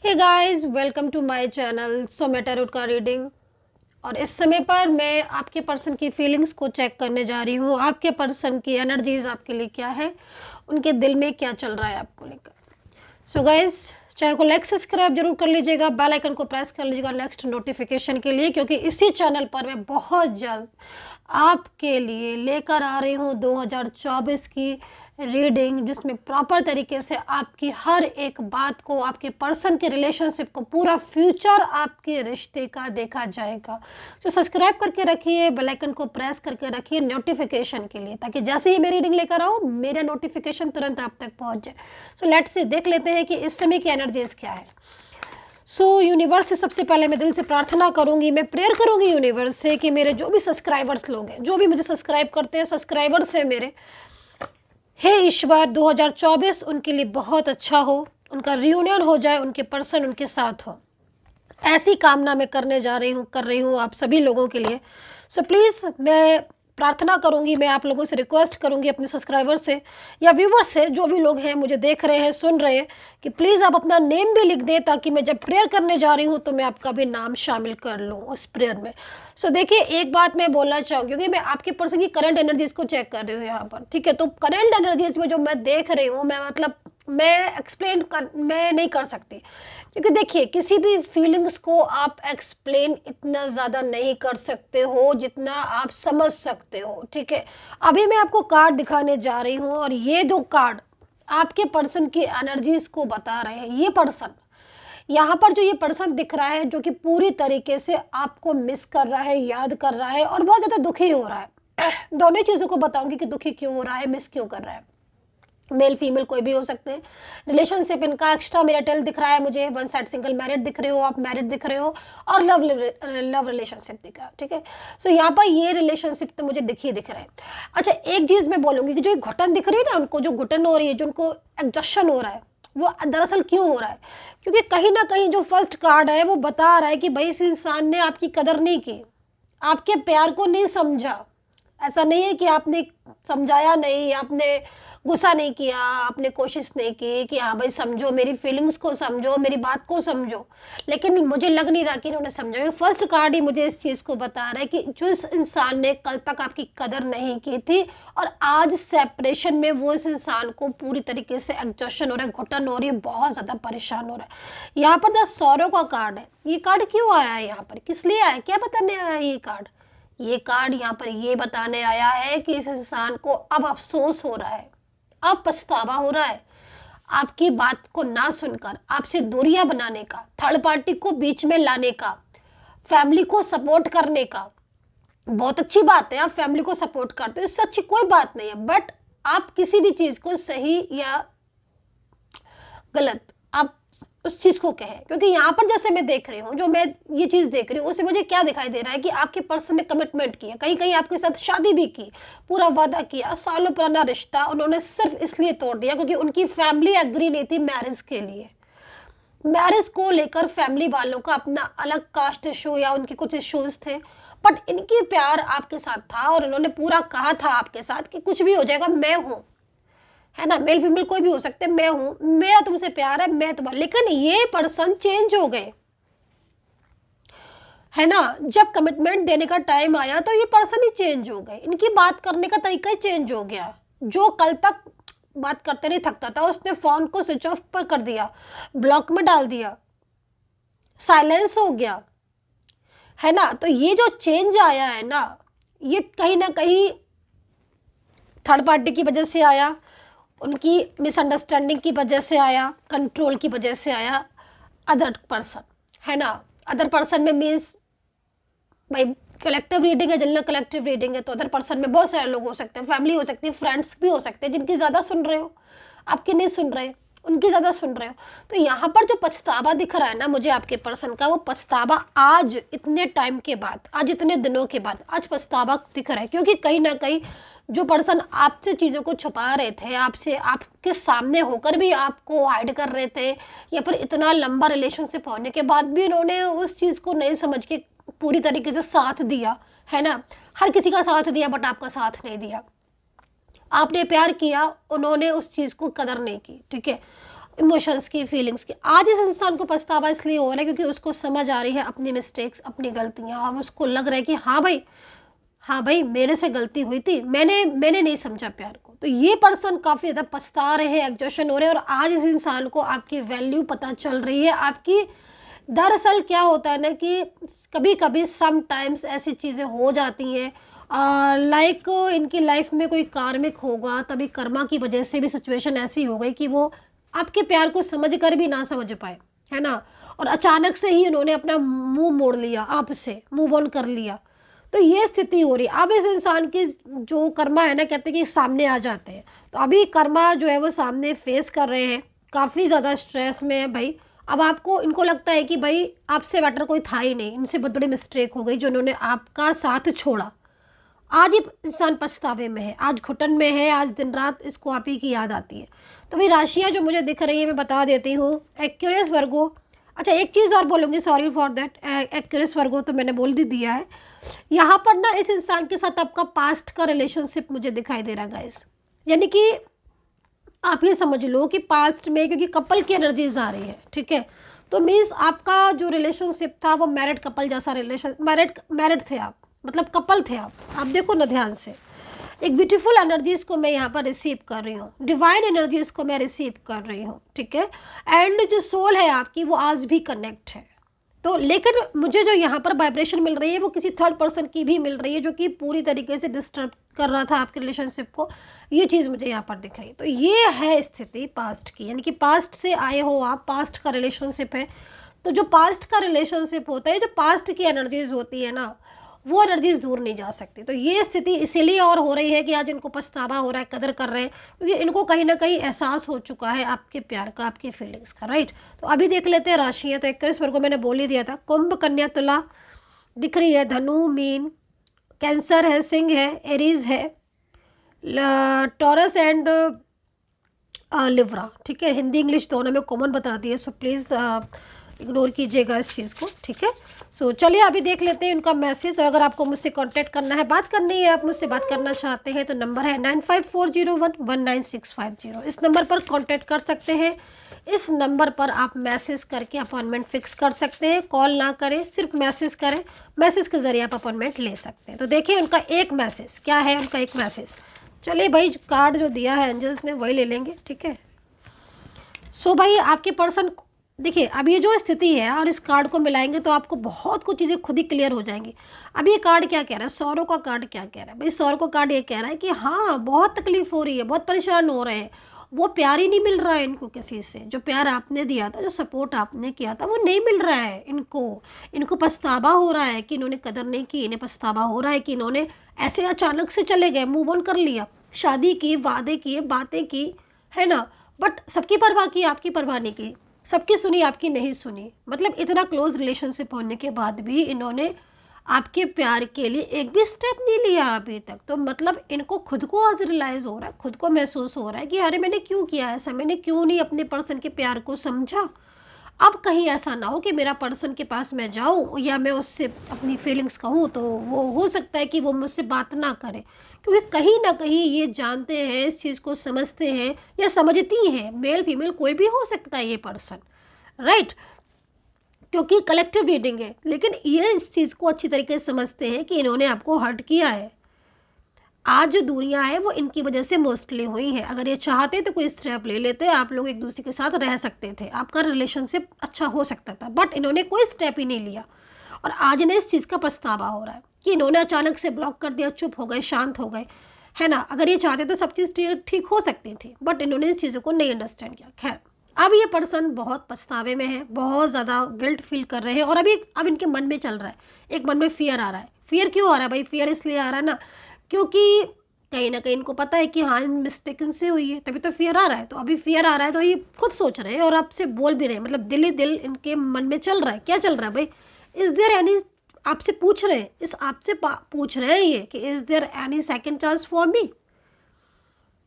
Hey guys, welcome to my channel Somya tarot का reading. और इस समय पर मैं आपके पर्सन की फीलिंग्स को चेक करने जा रही हूँ। आपके पर्सन की एनर्जीज आपके लिए क्या है, उनके दिल में क्या चल रहा है आपको लेकर। सो गाइस, चैनल को लाइक सब्सक्राइब जरूर कर लीजिएगा, बेल आइकन को प्रेस कर लीजिएगा नेक्स्ट नोटिफिकेशन के लिए, क्योंकि इसी चैनल पर मैं बहुत जल्द आपके लिए लेकर आ रही हूँ 2024 की रीडिंग, जिसमें प्रॉपर तरीके से आपकी हर एक बात को, आपके पर्सन के रिलेशनशिप को, पूरा फ्यूचर आपके रिश्ते का देखा जाएगा। तो सब्सक्राइब करके रखिए, बेल आइकन को प्रेस करके रखिए नोटिफिकेशन के लिए, ताकि जैसे ही मैं रीडिंग लेकर आऊँ मेरा नोटिफिकेशन तुरंत आप तक पहुँच जाए। सो लेट्स से देख लेते हैं कि इस समय की एनर्जीज क्या है। यूनिवर्स से सबसे पहले मैं दिल से प्रार्थना करूंगी, मैं प्रेयर करूंगी यूनिवर्स से कि मेरे जो भी सब्सक्राइबर्स लोग हैं, जो भी मुझे सब्सक्राइब करते हैं, सब्सक्राइबर्स हैं मेरे, हे ईश्वर 2024 उनके लिए बहुत अच्छा हो, उनका रियूनियन हो जाए, उनके पर्सन उनके साथ हो, ऐसी कामना मैं कर रही हूँ आप सभी लोगों के लिए। सो प्लीज़ मैं प्रार्थना करूंगी, मैं आप लोगों से रिक्वेस्ट करूंगी, अपने सब्सक्राइबर से या व्यूवर्स से, जो भी लोग हैं मुझे देख रहे हैं, सुन रहे हैं, कि प्लीज़ आप अपना नेम भी लिख दें, ताकि मैं जब प्रेयर करने जा रही हूँ तो मैं आपका भी नाम शामिल कर लूँ उस प्रेयर में। सो देखिए, एक बात मैं बोलना चाहूँ, क्योंकि मैं आपके पर्सन की करंट एनर्जीज को चेक कर रही हूँ यहाँ पर, ठीक है। तो करंट एनर्जीज में जो मैं देख रही हूँ, मैं नहीं कर सकती, क्योंकि देखिए, किसी भी फीलिंग्स को आप एक्सप्लेन इतना ज़्यादा नहीं कर सकते हो जितना आप समझ सकते हो, ठीक है। अभी मैं आपको कार्ड दिखाने जा रही हूँ, और ये जो कार्ड आपके पर्सन की एनर्जीज को बता रहे हैं, ये पर्सन, यहाँ पर जो ये पर्सन दिख रहा है, जो कि पूरी तरीके से आपको मिस कर रहा है, याद कर रहा है, और बहुत ज़्यादा दुखी हो रहा है। दोनों चीज़ों को बताऊंगी कि दुखी क्यों हो रहा है, मिस क्यों कर रहा है। मेल फीमेल कोई भी हो सकते हैं। रिलेशनशिप इनका एक्स्ट्रा मैरिटल दिख रहा है मुझे, वन साइड सिंगल मैरिड दिख रहे हो, आप मैरिड दिख रहे हो, और लव रिलेशनशिप दिख रहा है, ठीक है। सो यहाँ पर ये रिलेशनशिप तो मुझे दिख रहा है। अच्छा, एक चीज़ मैं बोलूँगी कि जो घुटन दिख रही है ना, उनको जो घुटन हो रही है, जो उनको एडजस्टन हो रहा है, वो दरअसल क्यों हो रहा है, क्योंकि कहीं ना कहीं जो फर्स्ट कार्ड है वो बता रहा है कि भाई, इस इंसान ने आपकी कदर नहीं की, आपके प्यार को नहीं समझा। ऐसा नहीं है कि आपने समझाया नहीं, आपने गुस्सा नहीं किया, आपने कोशिश नहीं की कि हाँ भाई समझो, मेरी फीलिंग्स को समझो, मेरी बात को समझो, लेकिन मुझे लग नहीं रहा कि इन्होंने समझा। फर्स्ट कार्ड ही मुझे इस चीज़ को बता रहा है कि जो इस इंसान ने कल तक आपकी कदर नहीं की थी, और आज सेपरेशन में वो इस इंसान को पूरी तरीके से एग्जॉशन हो रहा है, घुटन हो रही है, बहुत ज़्यादा परेशान हो रहा है। यहाँ पर द सॉरो का कार्ड है। ये कार्ड क्यों आया है यहाँ पर, किस लिए आया, क्या बताने आया है ये कार्ड? ये कार्ड यहाँ पर ये बताने आया है कि इस इंसान को अब अफसोस हो रहा है, अब पछतावा हो रहा है, आपकी बात को ना सुनकर आपसे दूरियां बनाने का, थर्ड पार्टी को बीच में लाने का, फैमिली को सपोर्ट करने का। बहुत अच्छी बात है, आप फैमिली को सपोर्ट करते हो, इससे अच्छी कोई बात नहीं है, बट आप किसी भी चीज़ को सही या गलत आप उस चीज़ को कहें, क्योंकि यहाँ पर जैसे मैं देख रही हूँ, जो मैं ये चीज़ देख रही हूँ, उससे मुझे क्या दिखाई दे रहा है कि आपके पर्सन ने कमिटमेंट किया, कहीं कहीं आपके साथ शादी भी की, पूरा वादा किया, सालों पुराना रिश्ता उन्होंने सिर्फ इसलिए तोड़ दिया क्योंकि उनकी फैमिली एग्री नहीं थी मैरिज के लिए। मैरिज को लेकर फैमिली वालों का अपना अलग कास्ट इशू या उनके कुछ इश्यूज थे, बट इनकी प्यार आपके साथ था, और इन्होंने पूरा कहा था आपके साथ कि कुछ भी हो जाएगा, मैं हूँ, है ना, मेल फीमेल कोई भी हो सकते हैं, मैं हूं, मेरा तुमसे प्यार है, मैं तुम्हारा। लेकिन ये पर्सन चेंज हो गए, है ना। जब कमिटमेंट देने का टाइम आया तो ये पर्सन ही चेंज हो गए, इनकी बात करने का तरीका ही चेंज हो गया। जो कल तक बात करते नहीं थकता था, उसने फोन को स्विच ऑफ पर कर दिया, ब्लॉक में डाल दिया, साइलेंस हो गया, है ना। तो ये जो चेंज आया है ना, ये कहीं ना कहीं थर्ड पार्टी की वजह से आया, उनकी मिसअंडरस्टैंडिंग की वजह से आया, कंट्रोल की वजह से आया, अदर पर्सन, है ना। अदर पर्सन में मीन्स भाई कलेक्टिव रीडिंग है, जनरल कलेक्टिव रीडिंग है, तो अदर पर्सन में बहुत सारे लोग हो सकते हैं, फैमिली हो सकती है, फ्रेंड्स भी हो सकते हैं, जिनकी ज़्यादा सुन रहे हो, आपकी नहीं सुन रहे, उनकी ज़्यादा सुन रहे हो। तो यहाँ पर जो पछतावा दिख रहा है ना मुझे आपके पर्सन का, वो पछतावा आज इतने टाइम के बाद, आज इतने दिनों के बाद आज पछतावा दिख रहा है, क्योंकि कहीं ना कहीं जो पर्सन आपसे चीज़ों को छुपा रहे थे, आपसे आपके सामने होकर भी आपको हाइड कर रहे थे, या फिर इतना लंबा रिलेशनशिप होने के बाद भी उन्होंने उस चीज़ को नहीं समझ के पूरी तरीके से साथ दिया, है ना। हर किसी का साथ दिया, बट आपका साथ नहीं दिया। आपने प्यार किया, उन्होंने उस चीज़ को कदर नहीं की, ठीक है। इमोशंस की, फीलिंग्स की। आज इस इंसान को पछतावा इसलिए हो रहा है क्योंकि उसको समझ आ रही है अपनी मिस्टेक्स, अपनी गलतियाँ, और उसको लग रहा है कि हाँ भाई मेरे से गलती हुई थी, मैंने नहीं समझा प्यार को। तो ये पर्सन काफ़ी ज़्यादा पछता रहे हैं, एग्जॉशन हो रहे हैं, और आज इस इंसान को आपकी वैल्यू पता चल रही है आपकी। दरअसल क्या होता है ना कि कभी कभी समटाइम्स ऐसी चीज़ें हो जाती हैं, लाइक इनकी लाइफ में कोई कार्मिक होगा, तभी कर्मा की वजह से भी सिचुएशन ऐसी हो गई कि वो आपके प्यार को समझ कर भी ना समझ पाए, है ना, और अचानक से ही उन्होंने अपना मुंह मोड़ लिया, आपसे मूव ऑन कर लिया। तो ये स्थिति हो रही है। अब इस इंसान की जो कर्मा है ना, कहते हैं कि सामने आ जाते हैं, तो अभी कर्मा जो है वो सामने फेस कर रहे हैं, काफ़ी ज़्यादा स्ट्रेस में है भाई। अब आपको, इनको लगता है कि भाई आपसे बेटर कोई था ही नहीं, इनसे बहुत बड़ी मिस्टेक हो गई जो उन्होंने आपका साथ छोड़ा। आज ये इंसान पछतावे में है, आज घुटन में है, आज दिन रात इसको आप ही की याद आती है। तो भाई राशियाँ जो मुझे दिख रही है मैं बता देती हूँ। एक्यूरियस वर्गो, अच्छा एक चीज़ और बोलूँगी, सॉरी फॉर दैट, एक्यूरियस वर्गो तो मैंने बोल ही दिया है। यहाँ पर ना इस इंसान के साथ आपका पास्ट का रिलेशनशिप मुझे दिखाई दे रहा है गाइस, यानी कि आप ये समझ लो कि पास्ट में, क्योंकि कपल की एनर्जीज आ रही है, ठीक है, तो मीन्स आपका जो रिलेशनशिप था वो मैरिड कपल जैसा रिलेशन, मैरिड थे आप, मतलब कपल थे आप देखो ना ध्यान से। एक ब्यूटीफुल एनर्जीज को मैं यहाँ पर रिसीव कर रही हूँ, डिवाइन एनर्जीज को मैं रिसीव कर रही हूँ, ठीक है। एंड जो सोल है आपकी वो आज भी कनेक्ट है। तो लेकिन मुझे जो यहाँ पर वाइब्रेशन मिल रही है वो किसी थर्ड पर्सन की भी मिल रही है, जो कि पूरी तरीके से डिस्टर्ब कर रहा था आपके रिलेशनशिप को। ये चीज़ मुझे यहाँ पर दिख रही है। तो ये है स्थिति पास्ट की, यानी कि पास्ट से आए हो आप, पास्ट का रिलेशनशिप है। तो जो पास्ट का रिलेशनशिप होता है, जो पास्ट की एनर्जीज होती है ना, वो एनर्जीज दूर नहीं जा सकती। तो ये स्थिति इसीलिए और हो रही है कि आज इनको पछतावा हो रहा है, कदर कर रहे हैं, क्योंकि इनको कहीं ना कहीं एहसास हो चुका है आपके प्यार का, आपकी फीलिंग्स का, राइट। तो अभी देख लेते हैं राशियाँ। तो 21 वर्ग को मैंने बोल ही दिया था। कुंभ, कन्या, तुला दिख रही है, धनु, मीन, कैंसर है, सिंह है, एरीज है, टॉरस एंड लिब्रा, ठीक है। हिंदी इंग्लिश दोनों में कॉमन बता दी है, सो प्लीज़ इग्नोर कीजिएगा इस चीज़ को, ठीक है। सो चलिए अभी देख लेते हैं उनका मैसेज। और अगर आपको मुझसे कांटेक्ट करना है, बात करनी है, आप मुझसे बात करना चाहते हैं, तो नंबर है 9540119650। इस नंबर पर कांटेक्ट कर सकते हैं। इस नंबर पर आप मैसेज करके अपॉइंटमेंट फिक्स कर सकते हैं। कॉल ना करें, सिर्फ मैसेज करें, मैसेज के ज़रिए आप अपॉइंटमेंट ले सकते हैं। तो देखिए उनका एक मैसेज क्या है, उनका एक मैसेज। चलिए भाई, कार्ड जो दिया है एंजल्स ने वही ले लेंगे, ठीक है। सो भाई आपके पर्सन, देखिए अब ये जो स्थिति है और इस कार्ड को मिलाएंगे तो आपको बहुत कुछ चीज़ें खुद ही क्लियर हो जाएंगी। अब ये कार्ड क्या कह रहा है, सौरों का कार्ड क्या कह रहा है भाई, सौरों का कार्ड ये कह रहा है कि हाँ बहुत तकलीफ हो रही है, बहुत परेशान हो रहे हैं, वो प्यार ही नहीं मिल रहा है इनको किसी से। जो प्यार आपने दिया था, जो सपोर्ट आपने किया था, वो नहीं मिल रहा है इनको पछतावा हो रहा है कि इन्होंने कदर नहीं की। इन्हें पछतावा हो रहा है कि इन्होंने ऐसे अचानक से चले गए, मूव ऑन कर लिया, शादी की, वादे किए, बातें की, है ना, बट सबकी परवाह की, आपकी परवाह नहीं की। सबकी सुनी, आपकी नहीं सुनी। मतलब इतना क्लोज रिलेशनशिप होने के बाद भी इन्होंने आपके प्यार के लिए एक भी स्टेप नहीं लिया अभी तक। तो मतलब इनको खुद को आज रियलाइज़ हो रहा है, खुद को महसूस हो रहा है कि अरे मैंने क्यों किया ऐसा, मैंने क्यों नहीं अपने पर्सन के प्यार को समझा। अब कहीं ऐसा ना हो कि मेरा पर्सन के पास मैं जाऊं या मैं उससे अपनी फीलिंग्स कहूं तो वो हो सकता है कि वो मुझसे बात ना करे, क्योंकि कहीं ना कहीं ये जानते हैं, इस चीज़ को समझते हैं या समझती हैं। मेल फीमेल कोई भी हो सकता है ये पर्सन, राइट, क्योंकि कलेक्टिव रीडिंग है। लेकिन ये इस चीज़ को अच्छी तरीके से समझते हैं कि इन्होंने आपको हर्ट किया है। आज जो दूरियां हैं वो इनकी वजह से मोस्टली हुई हैं। अगर ये चाहते तो कोई स्टेप ले लेते, आप लोग एक दूसरे के साथ रह सकते थे, आपका रिलेशनशिप अच्छा हो सकता था, बट इन्होंने कोई स्टेप ही नहीं लिया। और आज इन्हें इस चीज़ का पछतावा हो रहा है कि इन्होंने अचानक से ब्लॉक कर दिया, चुप हो गए, शांत हो गए, है ना। अगर ये चाहते तो सब चीज़ ठीक हो सकती थी, बट इन्होंने इस चीज़ों को नहीं अंडरस्टैंड किया। खैर, अब ये पर्सन बहुत पछतावे में है, बहुत ज़्यादा गिल्ट फील कर रहे हैं। और अब इनके मन में चल रहा है, एक मन में फियर आ रहा है। फियर क्यों आ रहा है भाई, फियर इसलिए आ रहा है ना क्योंकि कहीं ना कहीं इनको पता है कि हाँ मिस्टेक इनसे हुई है, तभी तो फियर आ रहा है। तो अभी फियर आ रहा है तो ये खुद सोच रहे हैं और आपसे बोल भी रहे हैं, मतलब दिल ही दिल इनके मन में चल रहा है। क्या चल रहा है भाई, इज़ देयर एनी, आपसे पूछ रहे हैं, आपसे पूछ रहे हैं ये कि is there any second chance for me.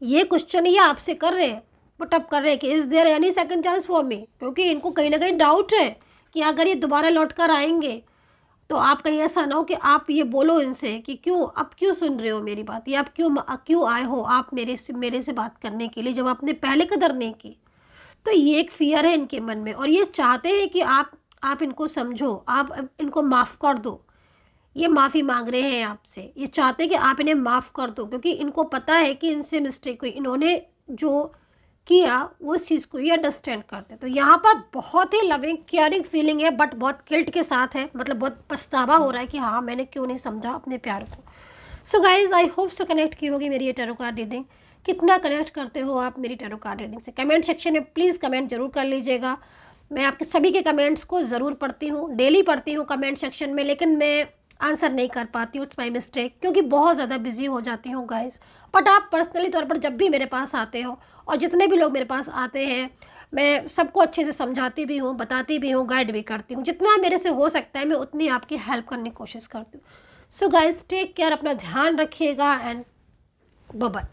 ये क्वेश्चन ये आपसे कर रहे हैं, बट अब कर रहे हैं कि is there any second chance for me, क्योंकि इनको कहीं ना कहीं डाउट है कि अगर ये दोबारा लौट कर आएंगे तो आप कहीं ऐसा ना हो कि आप ये बोलो इनसे कि क्यों सुन रहे हो मेरी बात, या आप क्यों आए हो आप मेरे से बात करने के लिए, जब आपने पहले कदर नहीं की। तो ये एक फ़ियर है इनके मन में और ये चाहते हैं कि आप इनको समझो, आप इनको माफ़ कर दो। ये माफ़ी मांग रहे हैं आपसे, ये चाहते हैं कि आप इन्हें माफ़ कर दो, क्योंकि इनको पता है कि इनसे मिस्टेक हुई, इन्होंने जो किया वो इस चीज़ को ये अंडरस्टैंड करते हैं। तो यहाँ पर बहुत ही लविंग केयरिंग फीलिंग है, बट बहुत गिल्ट के साथ है, मतलब बहुत पछतावा हो रहा है कि हाँ मैंने क्यों नहीं समझा अपने प्यार को। So guys I hope so connect की होगी मेरी ये टैरो कार्ड रीडिंग। कितना कनेक्ट करते हो आप मेरी टैरो कार्ड रीडिंग से, कमेंट सेक्शन में प्लीज़ कमेंट जरूर कर लीजिएगा। मैं आपके सभी के कमेंट्स को ज़रूर पढ़ती हूँ, डेली पढ़ती हूँ कमेंट सेक्शन में, लेकिन मैं आंसर नहीं कर पाती हूँ, इट्स माई मिस्टेक, क्योंकि बहुत ज़्यादा बिजी हो जाती हूँ गाइस। बट आप पर्सनली तौर पर जब भी मेरे पास आते हो और जितने भी लोग मेरे पास आते हैं, मैं सबको अच्छे से समझाती भी हूँ, बताती भी हूँ, गाइड भी करती हूँ, जितना मेरे से हो सकता है मैं उतनी आपकी हेल्प करने की कोशिश करती हूँ। सो गाइस टेक केयर, अपना ध्यान रखिएगा एंड बाय बाय।